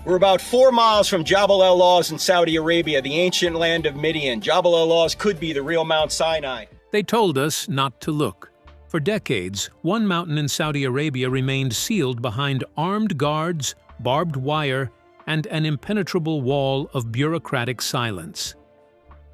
We're about 4 miles from Jabal el-Lawz in Saudi Arabia, the ancient land of Midian. Jabal el-Lawz could be the real Mount Sinai. They told us not to look. For decades, one mountain in Saudi Arabia remained sealed behind armed guards, barbed wire, and an impenetrable wall of bureaucratic silence.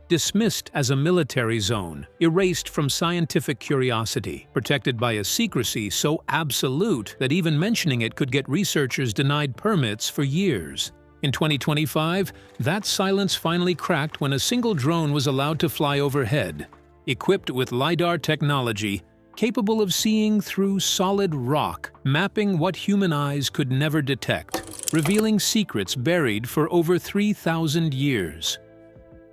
Dismissed as a military zone, erased from scientific curiosity, protected by a secrecy so absolute that even mentioning it could get researchers denied permits for years. In 2025, that silence finally cracked when a single drone was allowed to fly overhead, equipped with LiDAR technology, capable of seeing through solid rock, mapping what human eyes could never detect, revealing secrets buried for over 3,000 years.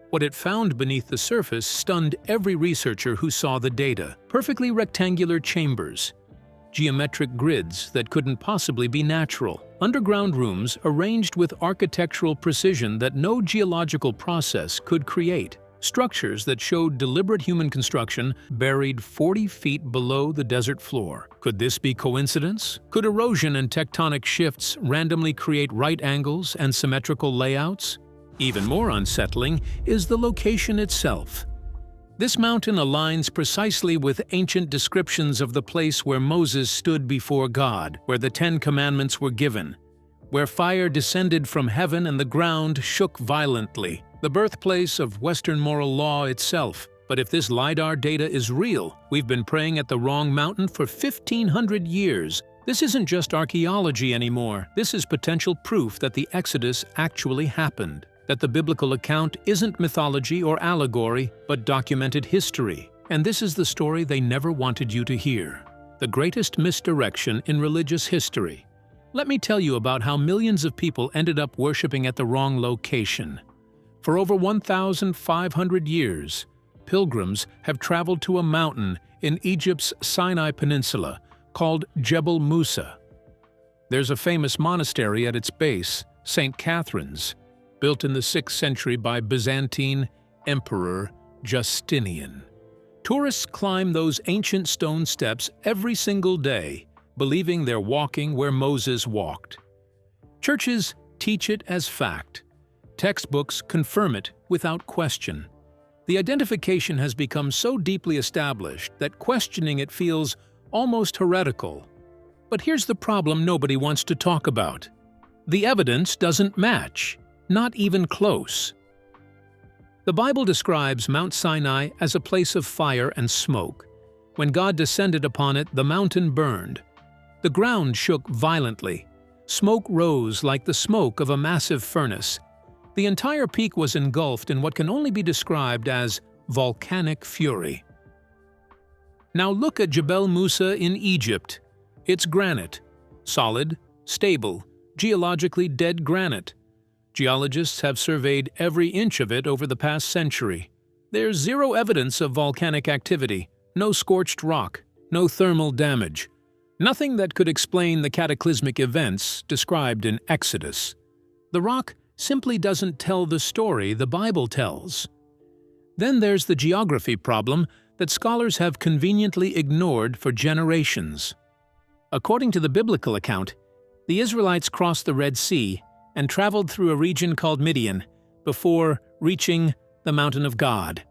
What it found beneath the surface stunned every researcher who saw the data. Perfectly rectangular chambers, geometric grids that couldn't possibly be natural, underground rooms arranged with architectural precision that no geological process could create, structures that showed deliberate human construction buried 40 feet below the desert floor. Could this be coincidence? Could erosion and tectonic shifts randomly create right angles and symmetrical layouts? Even more unsettling is the location itself. This mountain aligns precisely with ancient descriptions of the place where Moses stood before God, where the 10 Commandments were given, where fire descended from heaven and the ground shook violently, the birthplace of Western moral law itself. But if this LiDAR data is real, we've been praying at the wrong mountain for 1,500 years. This isn't just archaeology anymore. This is potential proof that the Exodus actually happened, that the biblical account isn't mythology or allegory, but documented history. And this is the story they never wanted you to hear. The greatest misdirection in religious history. Let me tell you about how millions of people ended up worshiping at the wrong location. For over 1,500 years, pilgrims have traveled to a mountain in Egypt's Sinai Peninsula called Jebel Musa. There's a famous monastery at its base, St. Catherine's, built in the 6th century by Byzantine Emperor Justinian. Tourists climb those ancient stone steps every single day, believing they're walking where Moses walked. Churches teach it as fact. Textbooks confirm it without question. The identification has become so deeply established that questioning it feels almost heretical. But here's the problem nobody wants to talk about. The evidence doesn't match. Not even close. The Bible describes Mount Sinai as a place of fire and smoke. When God descended upon it, the mountain burned. The ground shook violently. Smoke rose like the smoke of a massive furnace. The entire peak was engulfed in what can only be described as volcanic fury. Now look at Jebel Musa in Egypt. It's granite. Solid, stable, geologically dead granite. Geologists have surveyed every inch of it over the past century. There's zero evidence of volcanic activity, no scorched rock, no thermal damage. Nothing that could explain the cataclysmic events described in Exodus. The rock simply doesn't tell the story the Bible tells. Then there's the geography problem that scholars have conveniently ignored for generations. According to the biblical account, the Israelites crossed the Red Sea and traveled through a region called Midian before reaching the Mountain of God.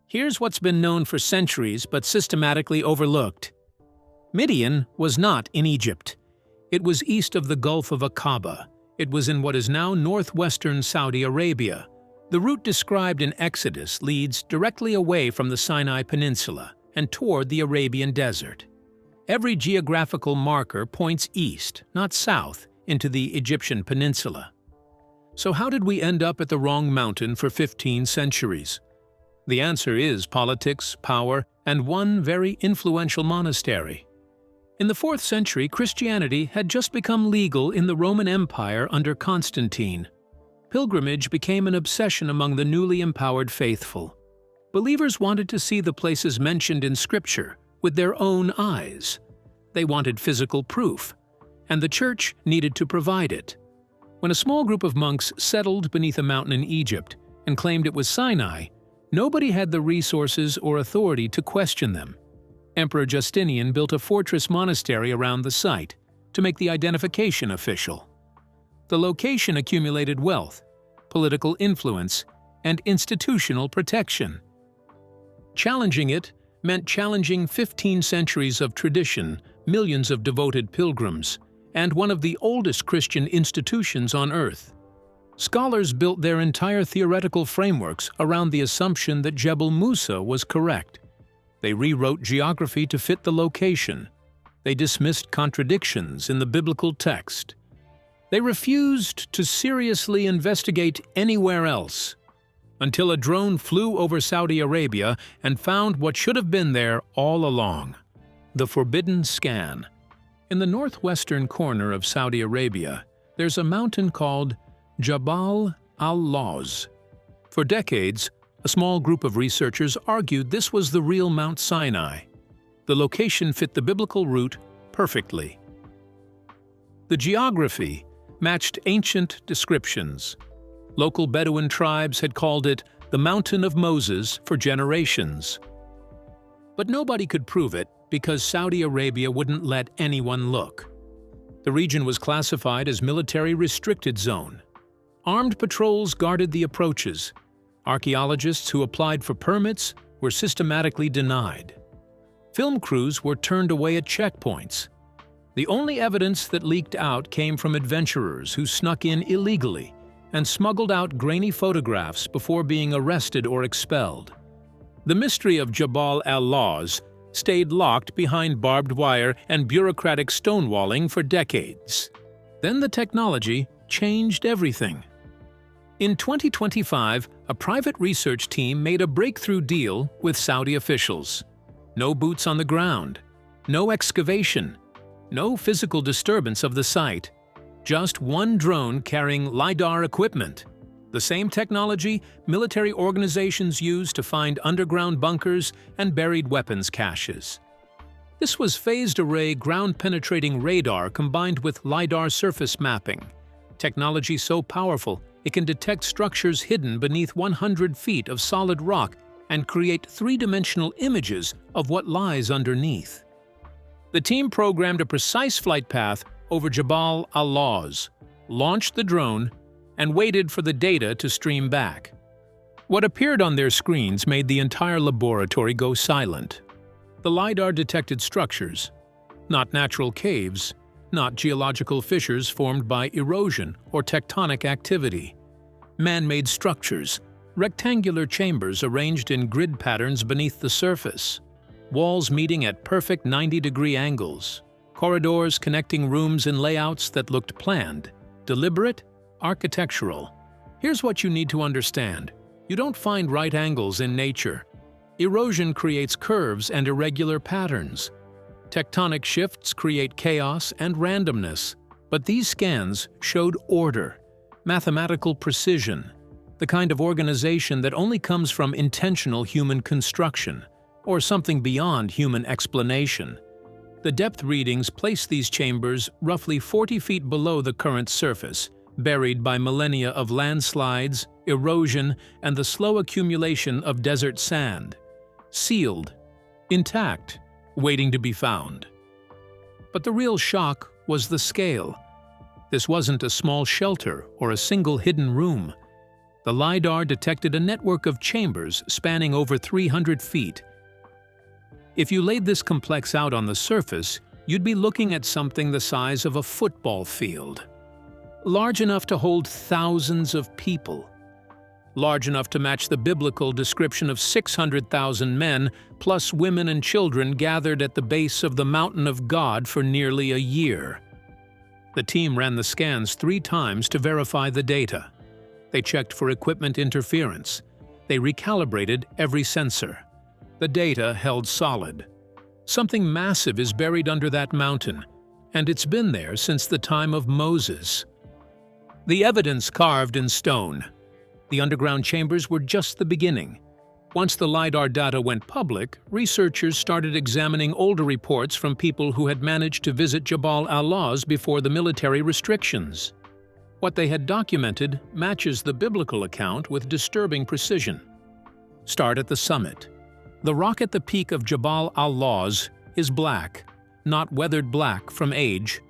Here's what's been known for centuries but systematically overlooked. Midian was not in Egypt. It was east of the Gulf of Aqaba. It was in what is now northwestern Saudi Arabia. The route described in Exodus leads directly away from the Sinai Peninsula and toward the Arabian Desert. Every geographical marker points east, not south, into the Egyptian peninsula. So how did we end up at the wrong mountain for 15 centuries? The answer is politics, power, and one very influential monastery. In the 4th century, Christianity had just become legal in the Roman Empire under Constantine. Pilgrimage became an obsession among the newly empowered faithful. Believers wanted to see the places mentioned in Scripture with their own eyes. They wanted physical proof, and the church needed to provide it. When a small group of monks settled beneath a mountain in Egypt and claimed it was Sinai, nobody had the resources or authority to question them. Emperor Justinian built a fortress monastery around the site to make the identification official. The location accumulated wealth, political influence, and institutional protection. Challenging it meant challenging 15 centuries of tradition, millions of devoted pilgrims, and one of the oldest Christian institutions on Earth. Scholars built their entire theoretical frameworks around the assumption that Jebel Musa was correct. They rewrote geography to fit the location. They dismissed contradictions in the biblical text. They refused to seriously investigate anywhere else, until a drone flew over Saudi Arabia and found what should have been there all along: the forbidden scan. In the northwestern corner of Saudi Arabia, there's a mountain called Jabal al-Lawz. For decades, a small group of researchers argued this was the real Mount Sinai. The location fit the biblical route perfectly. The geography matched ancient descriptions. Local Bedouin tribes had called it the Mountain of Moses for generations. But nobody could prove it because Saudi Arabia wouldn't let anyone look. The region was classified as military restricted zone. Armed patrols guarded the approaches. Archaeologists who applied for permits were systematically denied. Film crews were turned away at checkpoints. The only evidence that leaked out came from adventurers who snuck in illegally and smuggled out grainy photographs before being arrested or expelled. The mystery of Jabal al-Lawz stayed locked behind barbed wire and bureaucratic stonewalling for decades. Then the technology changed everything. In 2025, a private research team made a breakthrough deal with Saudi officials. No boots on the ground, no excavation, no physical disturbance of the site, just one drone carrying LiDAR equipment, the same technology military organizations use to find underground bunkers and buried weapons caches. This was phased array ground-penetrating radar combined with LiDAR surface mapping, technology so powerful it can detect structures hidden beneath 100 feet of solid rock and create three-dimensional images of what lies underneath. The team programmed a precise flight path over Jabal al-Lawz, launched the drone, and waited for the data to stream back. What appeared on their screens made the entire laboratory go silent. The LiDAR detected structures, not natural caves, not geological fissures formed by erosion or tectonic activity. Man-made structures, rectangular chambers arranged in grid patterns beneath the surface, walls meeting at perfect 90-degree angles, corridors connecting rooms in layouts that looked planned, deliberate, architectural. Here's what you need to understand. You don't find right angles in nature. Erosion creates curves and irregular patterns. Tectonic shifts create chaos and randomness. But these scans showed order, mathematical precision, the kind of organization that only comes from intentional human construction, or something beyond human explanation. The depth readings place these chambers roughly 40 feet below the current surface, buried by millennia of landslides, erosion, and the slow accumulation of desert sand. Sealed, intact, waiting to be found. But the real shock was the scale. This wasn't a small shelter or a single hidden room. The LiDAR detected a network of chambers spanning over 300 feet. If you laid this complex out on the surface, you'd be looking at something the size of a football field. Large enough to hold thousands of people. Large enough to match the biblical description of 600,000 men, plus women and children gathered at the base of the mountain of God for nearly a year. The team ran the scans 3 times to verify the data. They checked for equipment interference. They recalibrated every sensor. The data held solid. Something massive is buried under that mountain, and it's been there since the time of Moses. The evidence carved in stone. The underground chambers were just the beginning. Once the LiDAR data went public, researchers started examining older reports from people who had managed to visit Jabal al-Lawz before the military restrictions. What they had documented matches the biblical account with disturbing precision. Start at the summit. The rock at the peak of Jabal al-Lawz is black, not weathered black from age.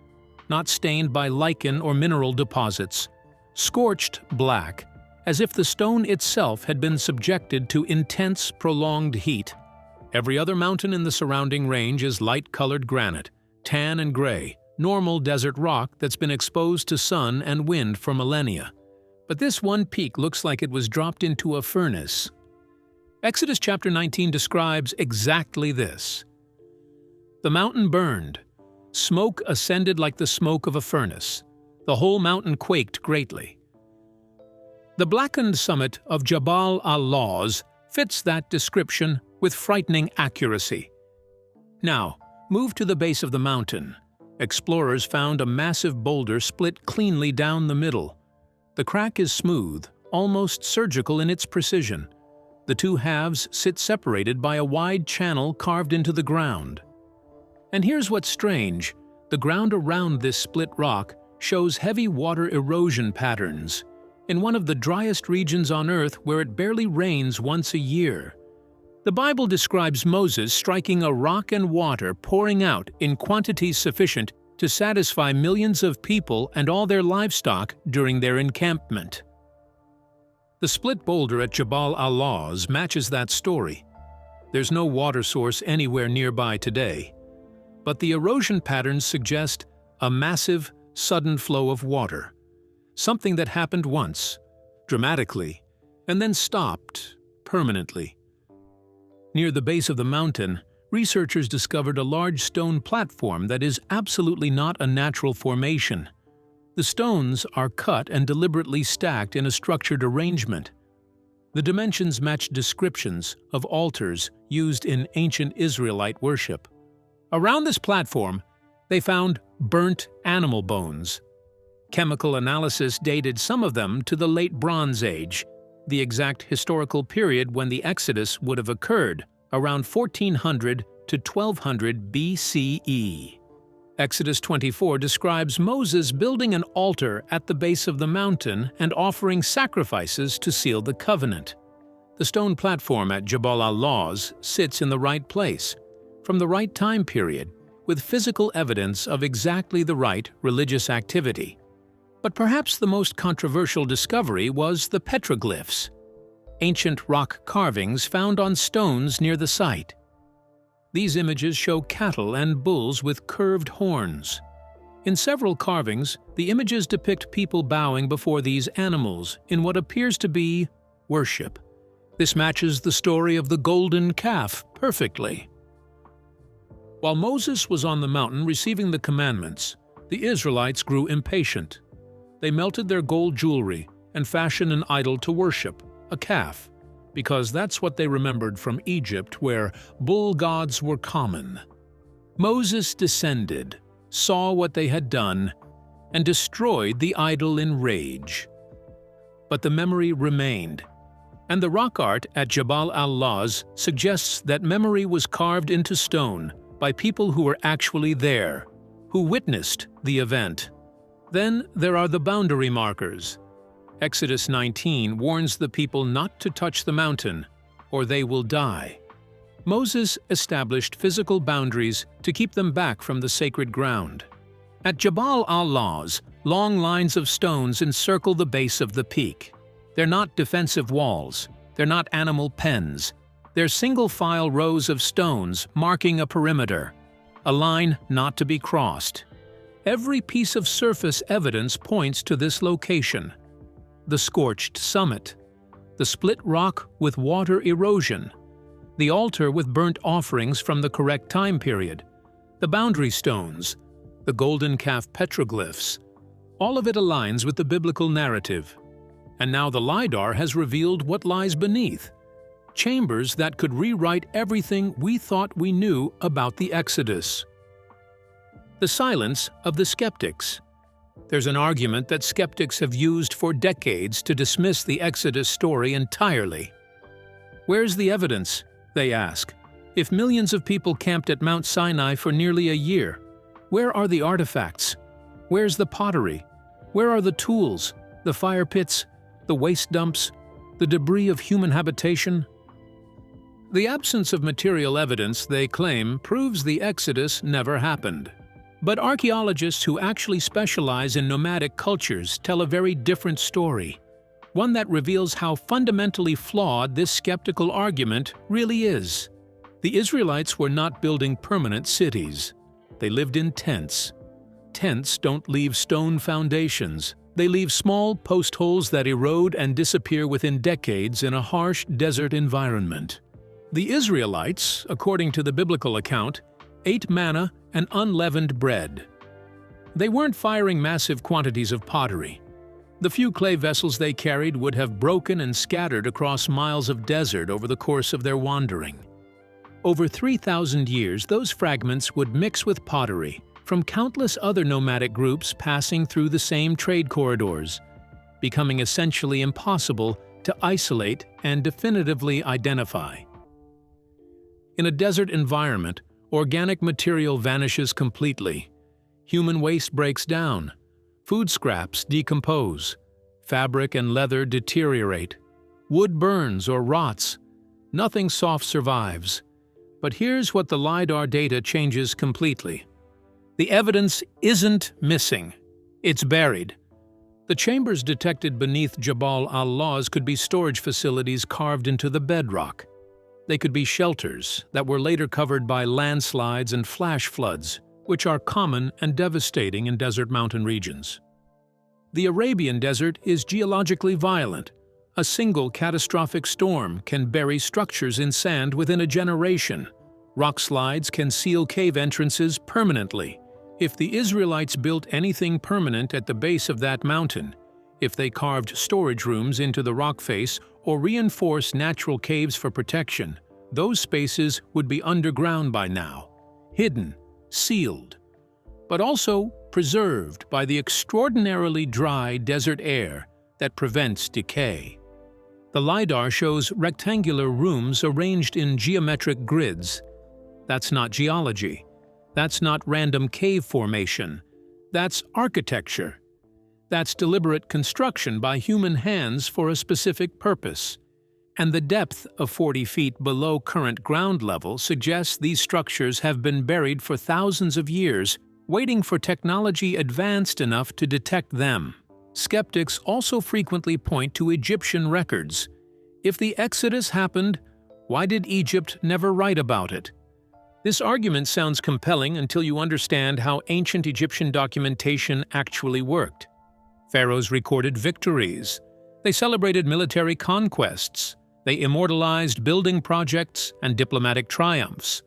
not stained by lichen or mineral deposits. Scorched black, as if the stone itself had been subjected to intense, prolonged heat. Every other mountain in the surrounding range is light-colored granite, tan and gray, normal desert rock that's been exposed to sun and wind for millennia. But this one peak looks like it was dropped into a furnace. Exodus chapter 19 describes exactly this. The mountain burned. Smoke ascended like the smoke of a furnace. The whole mountain quaked greatly. The blackened summit of Jabal al-Lawz fits that description with frightening accuracy. Now, move to the base of the mountain. Explorers found a massive boulder split cleanly down the middle. The crack is smooth, almost surgical in its precision. The two halves sit separated by a wide channel carved into the ground. And here's what's strange. The ground around this split rock shows heavy water erosion patterns in one of the driest regions on Earth where it barely rains once a year. The Bible describes Moses striking a rock and water pouring out in quantities sufficient to satisfy millions of people and all their livestock during their encampment. The split boulder at Jabal al-Lawz matches that story. There's no water source anywhere nearby today, but the erosion patterns suggest a massive, sudden flow of water, something that happened once, dramatically, and then stopped permanently. Near the base of the mountain, researchers discovered a large stone platform that is absolutely not a natural formation. The stones are cut and deliberately stacked in a structured arrangement. The dimensions match descriptions of altars used in ancient Israelite worship. Around this platform, they found burnt animal bones. Chemical analysis dated some of them to the Late Bronze Age, the exact historical period when the Exodus would have occurred, around 1400 to 1200 BCE. Exodus 24 describes Moses building an altar at the base of the mountain and offering sacrifices to seal the covenant. The stone platform at Jabal al-Lawz sits in the right place, from the right time period, with physical evidence of exactly the right religious activity. But perhaps the most controversial discovery was the petroglyphs, ancient rock carvings found on stones near the site. These images show cattle and bulls with curved horns. In several carvings, the images depict people bowing before these animals in what appears to be worship. This matches the story of the golden calf perfectly. While Moses was on the mountain receiving the commandments, the Israelites grew impatient. They melted their gold jewelry and fashioned an idol to worship, a calf, because that's what they remembered from Egypt, where bull gods were common. Moses descended, saw what they had done, and destroyed the idol in rage. But the memory remained, and the rock art at Jabal al-Lawz suggests that memory was carved into stone by people who were actually there, who witnessed the event. Then there are the boundary markers. Exodus 19 warns the people not to touch the mountain, or they will die. Moses established physical boundaries to keep them back from the sacred ground. At Jabal al-Lawz, long lines of stones encircle the base of the peak. They're not defensive walls, they're not animal pens. They're single-file rows of stones marking a perimeter, a line not to be crossed. Every piece of surface evidence points to this location. The scorched summit, the split rock with water erosion, the altar with burnt offerings from the correct time period, the boundary stones, the golden calf petroglyphs. All of it aligns with the biblical narrative. And now the LiDAR has revealed what lies beneath. Chambers that could rewrite everything we thought we knew about the Exodus. The silence of the skeptics. There's an argument that skeptics have used for decades to dismiss the Exodus story entirely. Where's the evidence, they ask, if millions of people camped at Mount Sinai for nearly a year? Where are the artifacts? Where's the pottery? Where are the tools, the fire pits, the waste dumps, the debris of human habitation? The absence of material evidence, they claim, proves the Exodus never happened. But archaeologists who actually specialize in nomadic cultures tell a very different story, one that reveals how fundamentally flawed this skeptical argument really is. The Israelites were not building permanent cities. They lived in tents. Tents don't leave stone foundations. They leave small post holes that erode and disappear within decades in a harsh desert environment. The Israelites, according to the biblical account, ate manna and unleavened bread. They weren't firing massive quantities of pottery. The few clay vessels they carried would have broken and scattered across miles of desert over the course of their wandering. Over 3,000 years, those fragments would mix with pottery from countless other nomadic groups passing through the same trade corridors, becoming essentially impossible to isolate and definitively identify. In a desert environment, organic material vanishes completely. Human waste breaks down. Food scraps decompose. Fabric and leather deteriorate. Wood burns or rots. Nothing soft survives. But here's what the LiDAR data changes completely. The evidence isn't missing. It's buried. The chambers detected beneath Jabal al-Lawz could be storage facilities carved into the bedrock. They could be shelters that were later covered by landslides and flash floods, which are common and devastating in desert mountain regions. The Arabian Desert is geologically violent. A single catastrophic storm can bury structures in sand within a generation. Rock slides can seal cave entrances permanently. If the Israelites built anything permanent at the base of that mountain, if they carved storage rooms into the rock face or reinforced natural caves for protection, those spaces would be underground by now, hidden, sealed, but also preserved by the extraordinarily dry desert air that prevents decay. The LiDAR shows rectangular rooms arranged in geometric grids. That's not geology. That's not random cave formation. That's architecture. That's deliberate construction by human hands for a specific purpose. And the depth of 40 feet below current ground level suggests these structures have been buried for thousands of years, waiting for technology advanced enough to detect them. Skeptics also frequently point to Egyptian records. If the Exodus happened, why did Egypt never write about it? This argument sounds compelling until you understand how ancient Egyptian documentation actually worked. Pharaohs recorded victories. They celebrated military conquests. They immortalized building projects and diplomatic triumphs.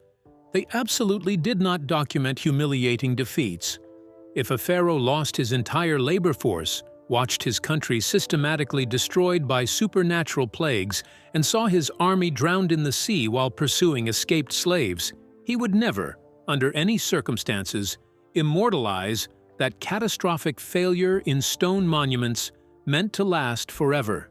They absolutely did not document humiliating defeats. If a pharaoh lost his entire labor force, watched his country systematically destroyed by supernatural plagues, and saw his army drowned in the sea while pursuing escaped slaves, he would never, under any circumstances, immortalize that catastrophic failure in stone monuments meant to last forever.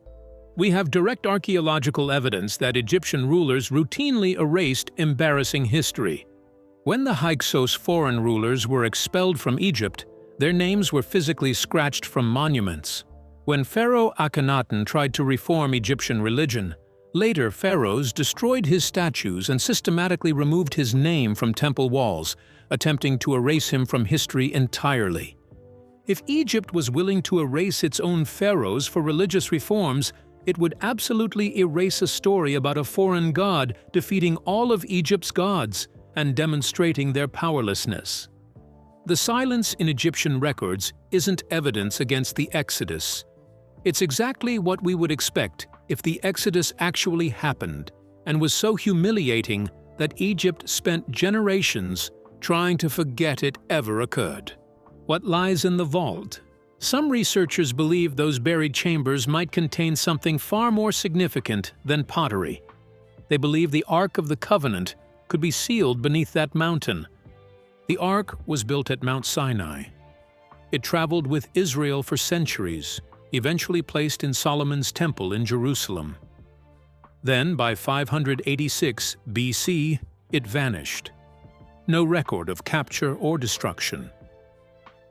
We have direct archaeological evidence that Egyptian rulers routinely erased embarrassing history. When the Hyksos foreign rulers were expelled from Egypt, their names were physically scratched from monuments. When Pharaoh Akhenaten tried to reform Egyptian religion, later pharaohs destroyed his statues and systematically removed his name from temple walls, attempting to erase him from history entirely. If Egypt was willing to erase its own pharaohs for religious reforms, it would absolutely erase a story about a foreign god defeating all of Egypt's gods and demonstrating their powerlessness. The silence in Egyptian records isn't evidence against the Exodus. It's exactly what we would expect if the Exodus actually happened and was so humiliating that Egypt spent generations trying to forget it ever occurred. What lies in the vault? Some researchers believe those buried chambers might contain something far more significant than pottery. They believe the Ark of the Covenant could be sealed beneath that mountain. The Ark was built at Mount Sinai. It traveled with Israel for centuries, eventually placed in Solomon's temple in Jerusalem. Then, by 586 BC, it vanished. No record of capture or destruction.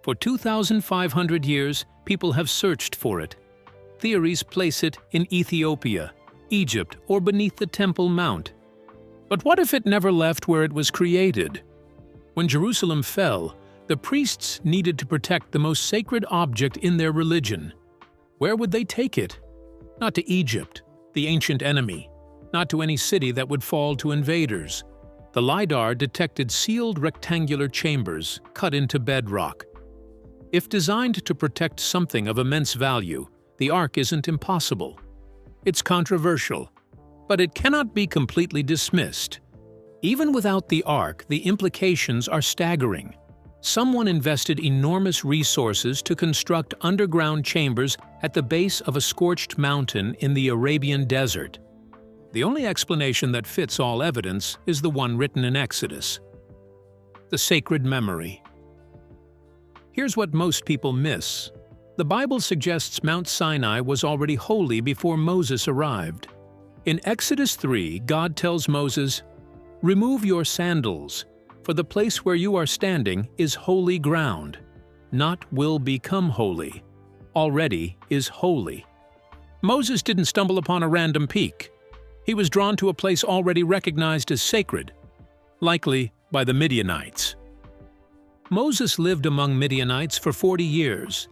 For 2,500 years, people have searched for it. Theories place it in Ethiopia, Egypt, or beneath the Temple Mount. But what if it never left where it was created? When Jerusalem fell, The priests needed to protect the most sacred object in their religion. Where would they take it? Not to Egypt, the ancient enemy, not to any city that would fall to invaders. The LiDAR detected sealed rectangular chambers cut into bedrock. If designed to protect something of immense value, the Ark isn't impossible. It's controversial, but it cannot be completely dismissed. Even without the Ark, the implications are staggering. Someone invested enormous resources to construct underground chambers at the base of a scorched mountain in the Arabian desert. The only explanation that fits all evidence is the one written in Exodus: the sacred memory. Here's what most people miss. The Bible suggests Mount Sinai was already holy before Moses arrived. In Exodus 3, God tells Moses, "Remove your sandals, for the place where you are standing is holy ground. Not will become holy, already is holy." Moses didn't stumble upon a random peak. He was drawn to a place already recognized as sacred, likely by the Midianites. Moses lived among Midianites for 40 years.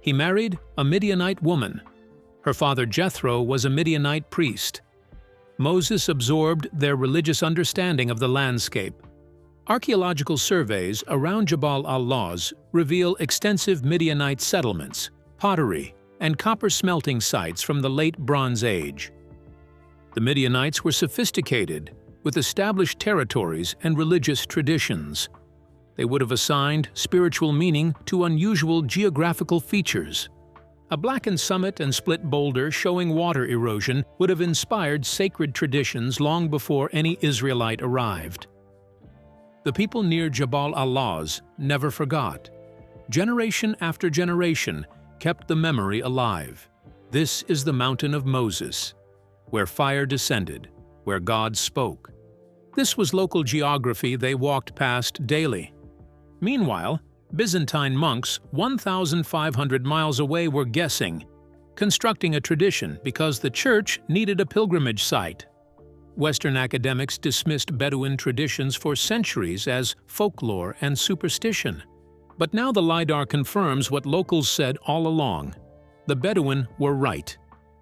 He married a Midianite woman. Her father Jethro was a Midianite priest. Moses absorbed their religious understanding of the landscape. Archaeological surveys around Jabal al-Lawz reveal extensive Midianite settlements, pottery, and copper smelting sites from the late Bronze Age. The Midianites were sophisticated, with established territories and religious traditions. They would have assigned spiritual meaning to unusual geographical features. A blackened summit and split boulder showing water erosion would have inspired sacred traditions long before any Israelite arrived. The people near Jabal al-Lawz never forgot. Generation after generation kept the memory alive. This is the mountain of Moses, where fire descended, where God spoke. This was local geography they walked past daily. Meanwhile, Byzantine monks 1,500 miles away were guessing, constructing a tradition because the church needed a pilgrimage site. Western academics dismissed Bedouin traditions for centuries as folklore and superstition. But now the LiDAR confirms what locals said all along. The Bedouin were right.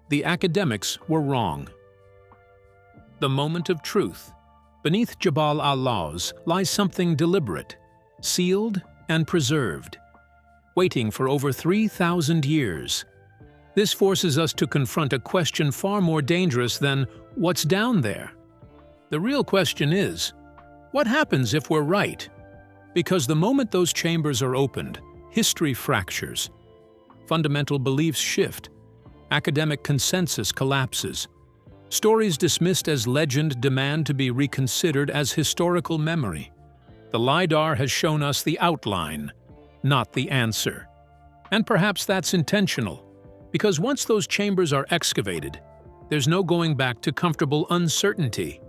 The academics were wrong. The moment of truth. Beneath Jabal al-Lawz lies something deliberate, sealed and preserved, waiting for over 3,000 years. This forces us to confront a question far more dangerous than what's down there. The real question is, what happens if we're right? Because the moment those chambers are opened, history fractures. Fundamental beliefs shift. Academic consensus collapses. Stories dismissed as legend demand to be reconsidered as historical memory. The LiDAR has shown us the outline, not the answer. And perhaps that's intentional, because once those chambers are excavated, there's no going back to comfortable uncertainty.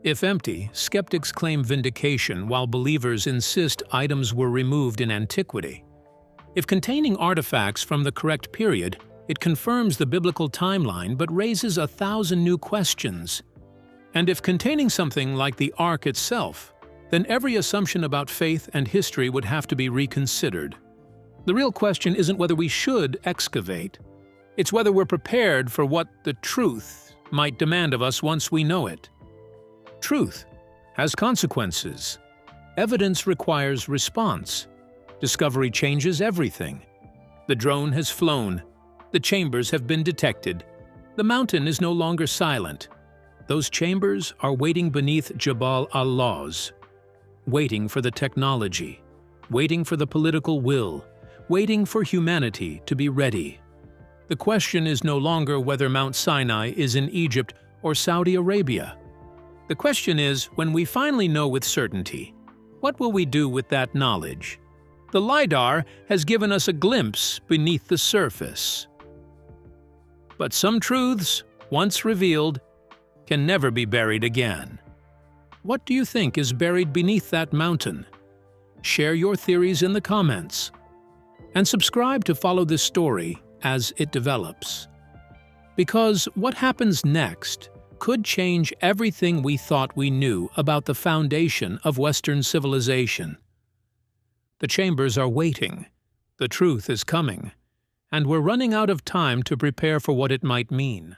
If empty, skeptics claim vindication while believers insist items were removed in antiquity. If containing artifacts from the correct period, it confirms the biblical timeline but raises 1,000 new questions. And if containing something like the Ark itself, then every assumption about faith and history would have to be reconsidered. The real question isn't whether we should excavate. It's whether we're prepared for what the truth might demand of us once we know it. Truth has consequences. Evidence requires response. Discovery changes everything. The drone has flown. The chambers have been detected. The mountain is no longer silent. Those chambers are waiting beneath Jabal al-Lawz, waiting for the technology, waiting for the political will, waiting for humanity to be ready. The question is no longer whether Mount Sinai is in Egypt or Saudi Arabia. The question is, when we finally know with certainty, what will we do with that knowledge? The LiDAR has given us a glimpse beneath the surface. But some truths, once revealed, can never be buried again. What do you think is buried beneath that mountain? Share your theories in the comments. And subscribe to follow this story as it develops. Because what happens next could change everything we thought we knew about the foundation of Western civilization. The chambers are waiting. The truth is coming. And we're running out of time to prepare for what it might mean.